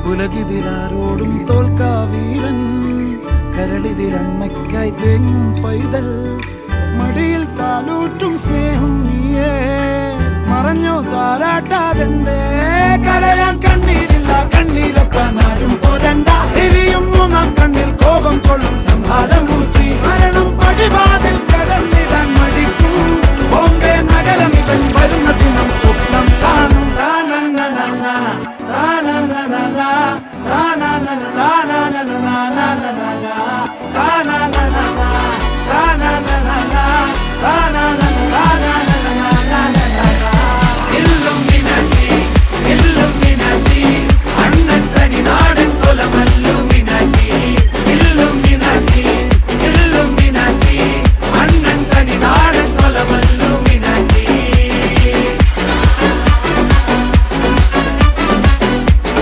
ഉലകിതിലാരോടും തോൽക്കാ വീരൻ, കരളിതിലമ്മയ്ക്കായി തേങ്ങും പൈതൽ, മടിയിൽ പാലൂട്ടും സ്നേഹം നീയേ, മറഞ്ഞോ താരാട്ടാതെന്തേ കരയാൻ കണ്ണീരില്ല, കണ്ണീരപ്പാനാരും പോരണ്ട, എരിയും മൂന്നാം കണ്ണിൽ കോപം കൊള്ളും സംഹാരമൂർത്തി, മരണം പടിവാതിൽ കടന്നിടാൻ മടിക്കും, ബോംബെ നഗരം ഇവൻ വരുന്ന ദിനം സ്വപ്നം കാണും. Na na na na